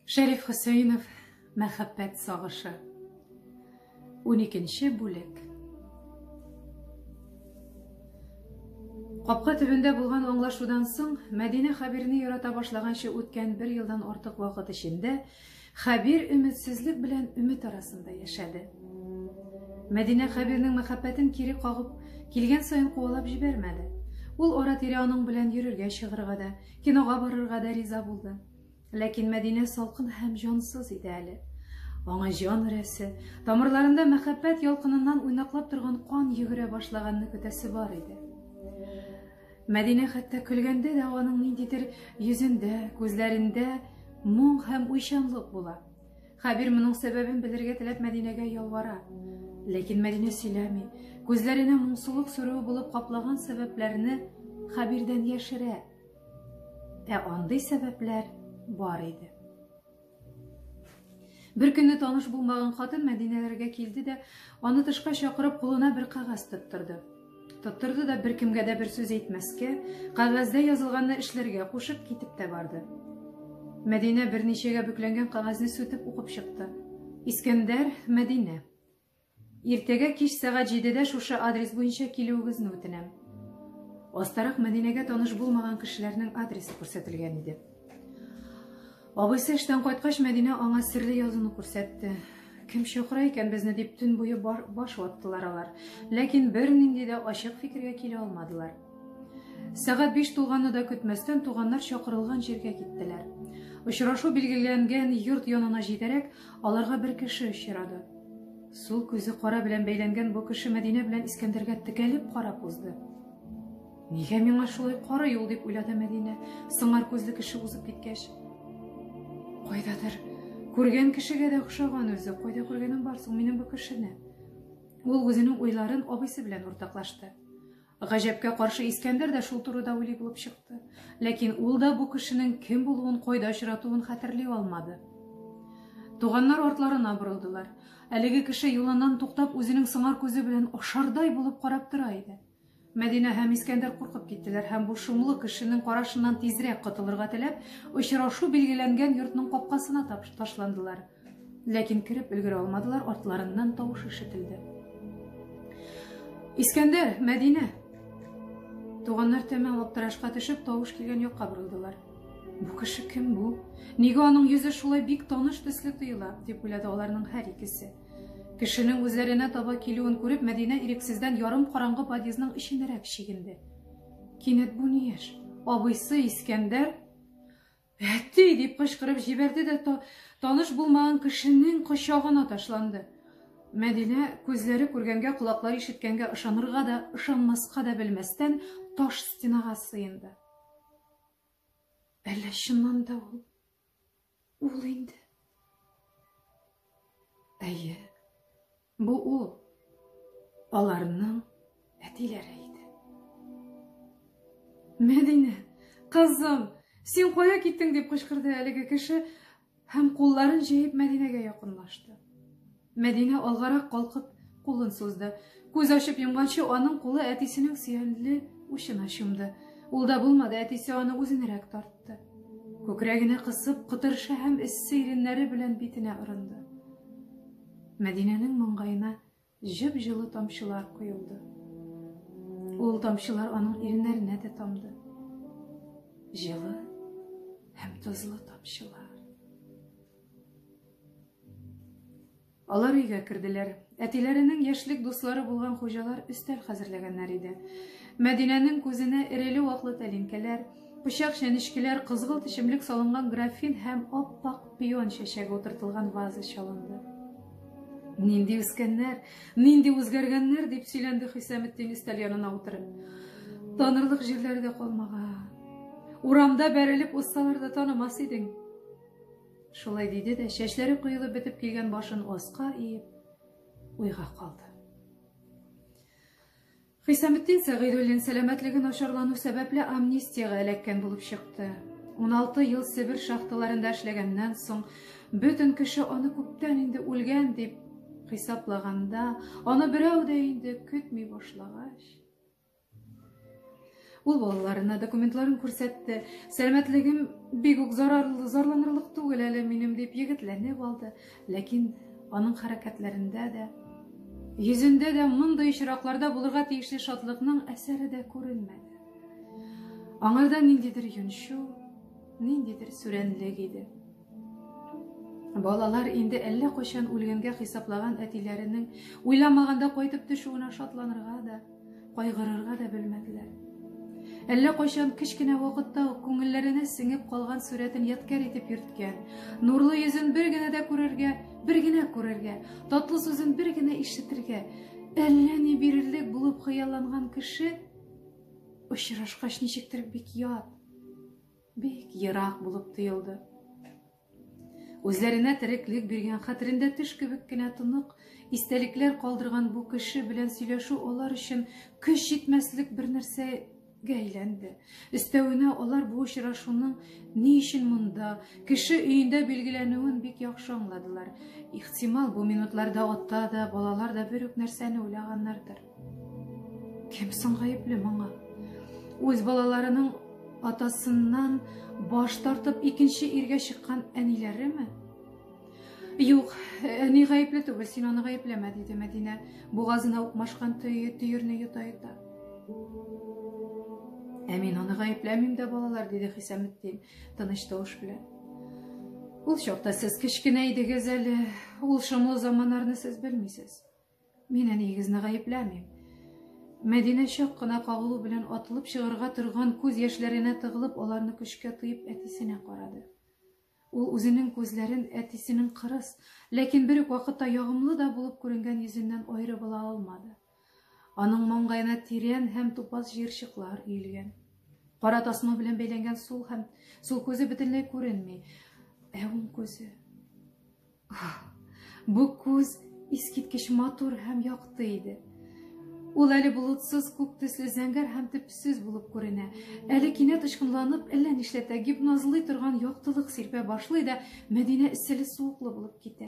Шәриф Хөсәйнов «Мәхәббәт сагышы» 12-нче бүлек. Капка төбендә булган аңлашудан соң, Мәдинә Хәбирне ярата башлаганчы үткән 1 елдан артык вакыт эчендә Хәбир өметсезлек белән өмет арасында яшәде. Мәдинә Хәбирнең мәхәббәтен кире кагып, килгән саен куалап җибәрмәде. Ул ара-тирә аның белән йөрергә чыгырга да, кинога барырга да риза булды. Ләкин Мәдинә салкын һәм җансыз иде әле. Аңа җан рәсе, тамырларында мәхәббәт ялкыныннан уйнаклап торган кан йөгерә башлаганны көтәсе бар иде. Мәдинә хәтта көлгәндә дә аның ниндидер йөзендә, күзләрендә моң һәм уйчанлык була. Хәбир моның сәбәбен белергә теләп Мәдинәгә ялвара. Ләкин Мәдинә сөйләми, күзләренә моңсулык сүрүе булып каплаган сәбәпләрне Хәбирдән яшерә. Андый сәбәпләр бар иде. Бер көнне таныш булмаган хатын Мәдинәләргә килде дә, аны тышка чакырып кулына бер кагаз тоттырды. Тоттырды да бер кемгә дә бер сүз әйтмәскә, кагазда язылганны эшләргә кушып китеп тә барды. Мәдинә берничәгә бүкләнгән кагазны сүтеп укып чыкты. Искәндәр, Мәдинә. Иртәгә кич сәгать 7-дә шушы адрес буенча килүегезне үтенәм. Астарак Мәдинәгә таныш булмаган кешеләрнең адресы күрсәтелгән иде. Абыйсы эштән кайткач, Мәдинә аңа серле язуны күрсәтте. Кем чакыра икән безне дип төн буе баш ваттылар алар. Ләкин бернинди дә ачык фикергә килә алмадылар. Сәгать 5 тулганны да көтмәстән туганнар чакырылган җиргә киттеләр. Очрашу билгеләнгән йорт янына җитәрәк, аларга бер кеше очрады. Сул күзе кара белән бәйләнгән бу кеше Мәдинә белән Искәндәргә текәлеп карап узды. Нигә миңа шулай кара юл дип уйлады Мәдинә, сыңар күзле кеше узып киткәч. Кайдадыр, күргән кешегә дә охшаган үзе, кайда күргәнем бар соң минем бу кешене? Ул үзенең уйларын абыйсы белән уртаклашты. Гаҗәпкә каршы Искәндәр дә шул турыда уйлый булып чыкты. Ләкин ул да бу кешенең кем булуын, кайда очратуын хәтерли алмады. Туганнар артларына борылдылар. Әлеге кеше юлыннан туктап, үзенең сыңар күзе белән ашардай булып карап тора иде. Мәдинә һәм Искәндәр куркып киттеләр һәм бу шумлы кешенең карашыннан тизрәк котылырга теләп, очрашу билгеләнгән йортның капкасына ташландылар. Ләкин кереп өлгерә алмадылар, артларыннан тавыш ишетелде. Искәндәр, Мәдинә. Туганнар тәмам аптырашка төшеп, тавыш килгән якка борылдылар. Бу кеше кем бу? Нигә аның йөзе шулай бик таныш төсле тоела, дип уйлады аларның һәр икесе. Кешенең үзләренә таба килүен күреп, Мәдинә ирексездән ярым караңгы подъездның иченәрәк чигенде. Кинәт бу ни эш? Абыйсы Искәндәр "Әти!" дип кычкырып җибәрде дә таныш булмаган кешенең кочагына ташланды. Мәдинә күзләре күргәнгә, колаклары ишеткәнгә ышанырга да, ышанмаска да белмәстән таш стенага сыенды. Әллә чыннан да ул инде? Әйе. Бу ул. Аларның әтиләре иде. Мәдинә, кызым, син кая киттең дип кычкырды әлеге кеше һәм кулларын җәеп Мәдинәгә якынлашты. Мәдинә алгарак калкып кулын сузды. Күз ачып йомганчы аның кулы әтисенең сөянле учына чумды. Ул да булмады, әтисе аны үзенәрәк тартты. Күкрәгенә кысып, кытыршы һәм эссе иреннәре белән битенә ырынды. Мәдинәнең маңгаена җып-җылы тамчылар коелды. Ул тамчылар аның иреннәренә дә тамды. Җылы һәм тозлы тамчылар. Алар өйгә керделәр. Әтиләренең яшьлек дуслары булган хуҗалар өстәл хәзерләгәннәр иде. Мәдинәнең күзенә эреле-ваклы тәлинкәләр, пычак чәнечкеләр, кызгылт эчемлек салынган графин һәм ап-ак пион чәчәге утыртылган ваза чалынды. Нинди үскәннәр, нинди үзгәргәннәр дип сөйләнде Хисаметдин өстәл янына утырып. Танырлык җирләрдә калмаган. Урамда бәрелеп узсалар да танымас идең. Шулай диде дә, чәчләре коелып бетеп килгән башын аска иеп, уйга калды. Хисаметдин Сәгыйдуллин сәламәтлеге начарлану сәбәпле амнистияга эләккән булып чыкты. 16 ел Себер шахталарында эшләгәннән соң, бөтен кеше аны күптән инде үлгән дип хисаплаганда, аны берәү дә инде көтми башлагач. Ул балаларына документларын күрсәтте. Сәламәтлегем бик үк зарланырлык түгел әле минем дип егетләнеп алды. Ләкин аның хәрәкәтләрендә дә, йөзендә дә мондый очракларда булырга тиешле шатлыкның әсәре дә күренмәде. Аңарда ниндидер йончу, ниндидер сүрәнлек иде. Балалар инде әллә кайчан үлгәнгә хисаплаган әтиләренең уйламаганда кайтып төшүенә шатланырга да, кайгырырга да белмәделәр. Әллә кайчан кечкенә вакытта күңелләренә сеңеп калган сурәтен ядкар итеп йөрткән, нурлы йөзен бер генә күрергә, татлы сүзен бер генә ишетергә, әллә ни бирерлек булып хыялланган кеше очрашкач ничектер бик ят, бик ерак булып тоелды. Үзләренә тереклек биргән, хәтерендә төш кебек кенә тонык истәлекләр калдырган бу кеше белән сөйләшү алар өчен көч җитмәслек бер нәрсәгә әйләнде. Өстәвенә алар бу очрашуның ни өчен монда, кеше өендә билгеләнүен бик яхшы аңладылар. Ихтимал, бу минутларда ата да, балалар да бер үк нәрсәне уйлаганнардыр. Кем соң гаепле моңа? Үз балаларының атасыннан баш тартып икенче иргә чыккан әниләреме? Юк, әни гаепле түгел, син аны гаепләмә, диде Мәдинә, бугазына укмашкан төерне йота-йота. Мин аны гаепләмим дә, балалар, диде Хисаметдин тыныч тавыш белән. Ул чакта сез кечкенә идегез әле, ул шомлы заманнарны сез белмисез. Мин әнигезне гаепләмим. Мәдинә чак кына кагылу белән атылып чыгарга торган күз яшьләренә тыгылып, аларны көчкә тыеп әтисенә карады. Ул үзенең күзләрен әтисенең кырыс, ләкин бер үк вакытта ягымлы да булып күренгән йөзеннән аерып ала алмады. Аның маңгаена тирән һәм тупас җирчыклар өелгән. Кара тасма белән бәйләнгән сул күзе бөтенләй күренми. Уң күзе. Бу күз искиткеч матур һәм якты иде. Ул әле болытсыз, күк төсле, зәңгәр һәм төпсез булып күренә. Әле кинәт ышкынланып, әллә нишләтә, гипнозлый торган яктылык сирпә башлый да, Мәдинә эсселе суыклы булып китә.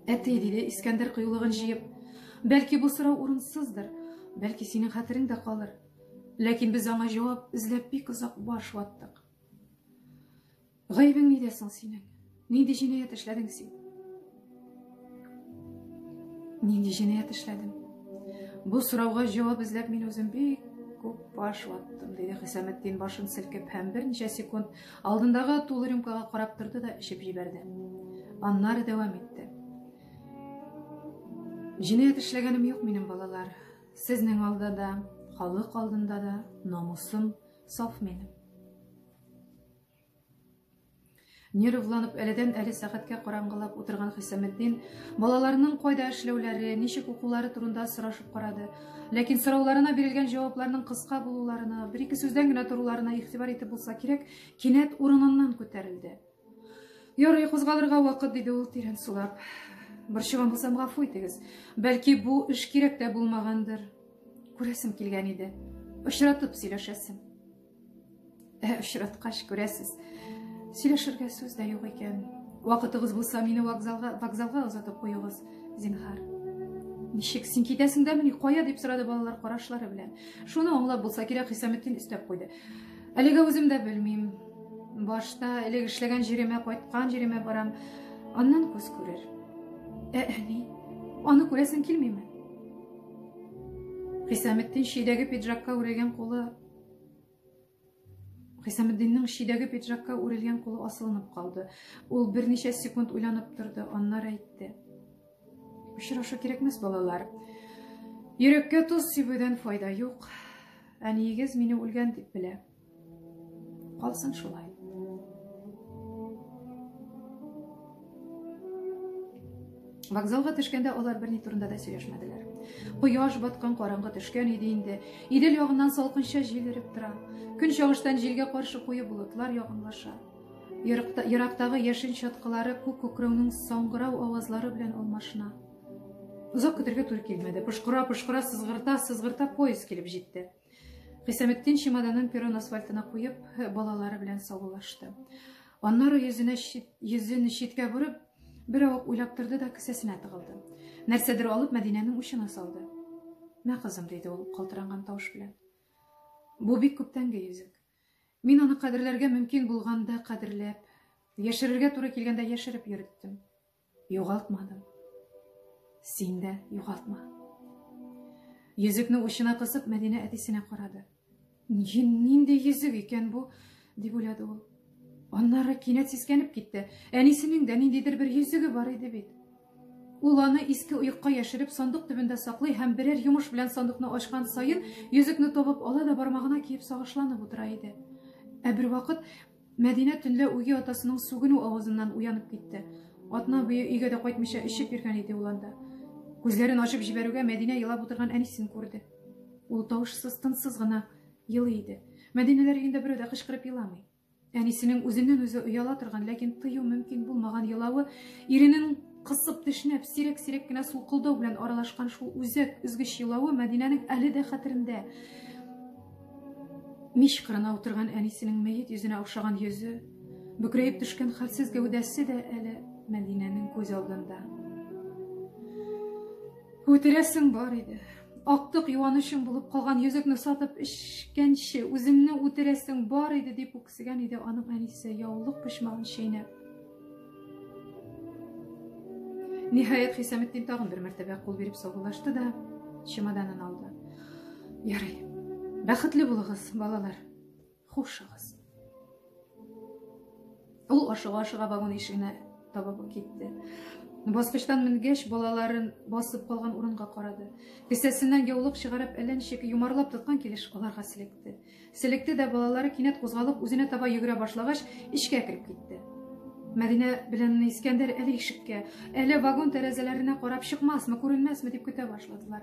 Әтәй, диде Искәндәр кыюлыгын җыеп, бәлки бу сорау урынсыздыр, бәлки синең хәтереңдә калыр. Ләкин без аңа җавап эзләп бик озак баш ваттык. Гаебең нидә соң синең? Нинди җинаять эшләдең син? Нинди җинаять эшләдем? Бу сорауга җавап эзләп мин үзем бик күп баш ваттым, диде Хисаметдин башын селкеп һәм берничә секунд алдындагы тулы рюмкага карап торды да эчеп җибәрде. Аннары дәвам итте. Җинаять эшләгәнем юк минем, балалар. Сезнең алдында, халык алдында да намусым саф минем. Нервланып, әледән-әле сәгатькә караңгылап утырган Хисаметдин балаларының кайда эшләүләре, ничек укулары турында сорашып карады. Ләкин сорауларына бирелгән җавапларның кыска булуларына, бер-ике сүздән генә торуларына игътибар итеп булса кирәк, кинәт урыныннан күтәрелде. Ярый, кузгалырга вакыт, диде ул тирән сулап. Борчыган булсам, гафу итегез. Бәлки бу эш кирәк тә булмагандыр. Күрәсем килгән иде. Очратып сөйләшәсем. Очраткач күрәсез. Сөйләшергә сүз дә юк икән. Вакытыгыз булса, мине вокзалга озатып куегыз, зинһар. Ничек син китәсең дәмени, кая, дип сорады балалар карашлары белән. Шуны аңлап булса кирәк, Хисаметдин өстәп куйды. Әлегә үзем дә белмим. Башта элек эшләгән җиремә, кайткан җиремә барам. Аннан күз күрер. Әни, аны күрәсең килмиме? Хисаметдин шидәге пиджакка үрелгән кулы Хисаметдинның шидәге пиджакка үрелгән кулы асылынып калды. Ул берничә секунд уйланып торды, аннары әйтте. Очрашу кирәкмәс, балалар. Йөрәккә туз сибүдән файда юк. Әниегез мине үлгән дип белә. Калсын шулай. Вокзалга төшкәндә алар берни турында да сөйләшмәделәр. Кояш баткан, караңгы төшкән иде инде. Идел ягыннан салкынча җил иреп тора. Көн чагыштан җилгә каршы куе булытлар ягынлаша. Ерактагы яшен чаткылары күк күкрәүнең саңгырау авазлары белән алмашына. Узак көтәргә туры килмәде. Пышкыра, сызгырта поезд килеп җитте. Хисаметдин чемоданын перрон асфальтына куеп, балалары белән саубуллашты. Аннары йөзен читкә бурып, бер авып уйлап торды да кесәсенә тыгылды. Нәрсәдер алып Мәдинәнең учына салды. "Мә, кызым", диде ул калтыранган тавыш белән. Бу бик күптәнге йөзек. Мин аны кадерләргә мөмкин булганда кадерләп, яшерергә туры килгәндә яшереп йөреттем. Югалтмадым. Син дә югалтма. Йөзекне учына кысып, Мәдинә әтисенә карады. Нинди йөзек икән бу, дип уйлады ул. Аннары кинәт сискәнеп китте. Әнисенең дә ниндидер бер йөзеге бар иде бит. Ул аны иске уйыкка яшереп сандык төбендә саклый һәм берәр йомыш белән сандыкны ачкан саен йөзекне табып ала да бармагына киеп сагышланып утыра иде. Ә бер вакыт Мәдинә төнлә үги атасының сүгенү авызыннан уянып китте. Атна буе өйгә дә кайтмыйча эчеп йөргән иде ул анда. Күзләрен ачып җибәрүгә Мәдинә елап утырган әнисен күрде. Ул тавышсыз, тынсыз гына елый иде. Мәдинәләр өендә берәү дә кычкырып еламый. Әнисенең үзеннән-үзе ояла торган, ләкин тыю мөмкин булмаган елавы иренең кысып тешнәп, сирәк-сирәк кенә сулкылдау белән аралашкан шул үзәк өзгеч елавы Мәдинәнең әле дә хәтерендә. Мич кырына утырган әнисенең мәйет йөзенә охшаган йөзе, бөкрәеп төшкән хәлсез гәүдәсе дә әле Мәдинәнең күз алдында. Үтерәсең бар иде. Актык юанышың булып калган йөзекне сатып эчкәнче үземне үтерәсең бар иде дип үксегән иде аның әнисе яулык пычмагын чәйнәп. Ниһаять Хисаметдин тагын бер мәртәбә кул биреп саубуллашты да чемоданын алды. Ярый. Бәхетле булыгыз, балалар. Хушыгыз. Ул ашыга-ашыга вагон ишегенә табып китте. Баскычтан менгәч, балаларын басып калган урынга карады. Кесәсеннән яулык чыгарып, әллә ничек юмарлап тоткан килеш аларга селекте. Селекте дә балалары кинәт кузгалып, үзенә таба йөгерә башлагач, ишкә кирип китте. Мәдинә белән Искәндәр әле ишеккә, әле вагон тәрәзәләренә карап чыкмасмы, күренмәсме дип көтә башладылар.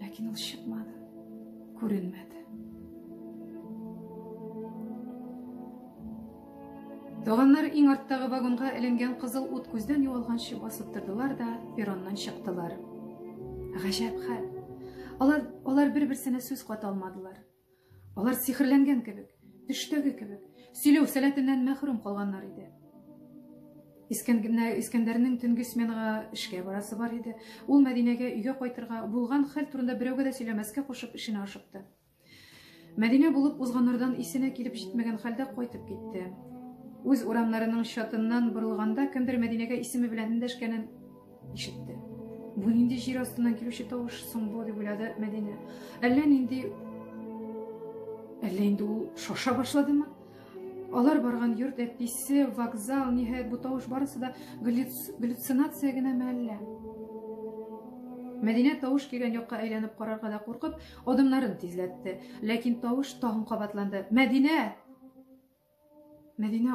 Ләкин ул чыкмады. Күренмәде. Туганнар иң арттагы вагонга эленгән кызыл ут күздән югалганчы басып тордылар да перроннан чыктылар. Гаҗәп хәл. Алар бер-берсенә сүз ката алмадылар. Алар сихерләнгән кебек, төштәге кебек, сөйләү сәләтеннән мәхрүм калганнар иде. Искәндәрнең төнге сменага эшкә барасы бар иде. Ул Мәдинәгә өйгә кайтырга, булган хәл турында берәүгә дә сөйләмәскә кушып эшенә ашыкты. Мәдинә булып узганнардан исенә килеп җитмәгән хәлдә кайтып китте. Үз урамнарының чатыннан борылганда кемдер Мәдинәгә исеме белән эндәшкәнен ишетте. Бу нинди җир астыннан килүче тавыш соң бу дип уйлады Мәдинә. Әллә инде ул шаша башладымы? Алар барган йорт, әтисе, вокзал, ниһаять бу тавыш барысы да галлюцинация генәме әллә? Мәдинә тавыш килгән якка әйләнеп карарга да куркып, адымнарын тизләтте. Ләкин тавыш тагын кабатланды. Мәдинә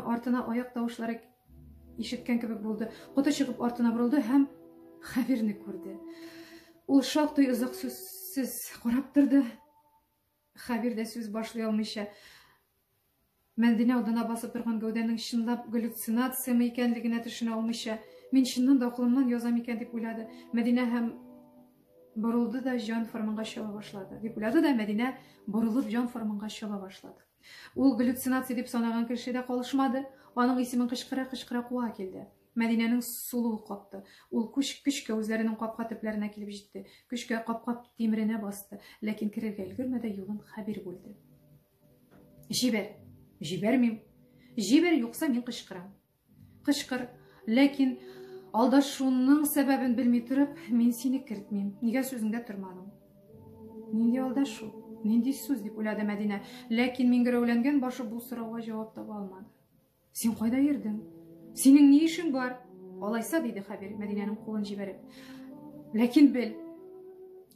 артына аяк тавышлары ишеткән кебек булды. Коты чыгып артына борылды һәм Хәбирне күрде. Ул шактый озак сүзсез карап торды. Хәбир дә сүз башлый алмыйча Мәдинә алдына басып торган гәүдәнең чынлап галлюцинациямы икәнлегенә төшенә алмыйча, мин чыннан да акылымнан язам икән дип уйлады. Мәдинә һәм борылды да җан форманга чаба башлады. Дип уйлады да Мәдинә борылып җан форманга чаба башлады. Ул галлюцинация дип санаган кеше дә калышмады. Аның исемен кычкыра куа килде. Мәдинәнең сулуы капты. Ул көчкә үзләренең капка төпләренә килеп җитте. Көчкә капка тимеренә басты, ләкин керергә өлгермәде, юлын Хәбир бүлде. Җибәрмим. Җибәр, юкса мин кычкырам. Кычкыр, ләкин алдашуның сәбәбен белми торып, мин сине кертмим. Нигә сүзеңдә тормадың? Нинди алдашу? Нинди сүз дип уйлады Мәдинә, ләкин миңгерәүләнгән башы бу сорауга җавап таба алмады. Син кайда йөрдең? Синең ни эшең бар? Алайса, диде Хәбир Мәдинәнең кулын җибәреп. Ләкин бел,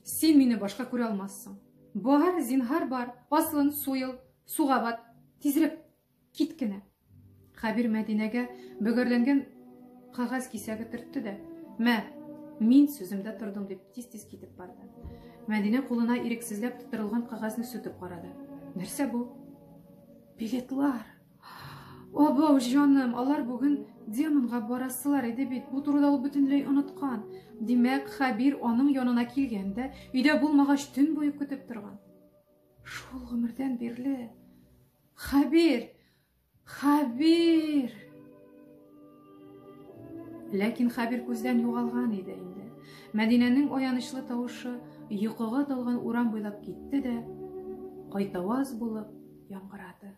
син мине башка күрә алмассың. Бар, зинһар бар. Аслын суел, суга бат. Тизрәк кит кенә. Хәбир Мәдинәгә бөгәрләнгән кагаз кисәге төртте дә, "Мә, мин сүземдә тордым" дип тиз-тиз китеп барды. Мәдинә кулына ирексезләп тутырылган кагазны сүтеп карады. Нәрсә бу? Билетлар. Абау җаным, алар бүген Демонга барасылар иде бит. Бу турыда ул бөтенләй оныткан. Димәк, Хәбир аның янына килгәндә, өйдә булмагач төн буе көтеп торган. Шул гомердән бирле. Хәбир! Ләкин Хәбир күздән югалган иде инде. Мәдинәнең аянычлы тавышы йокыга талган урам буйлап китте дә, кайтаваз булып яңгырады.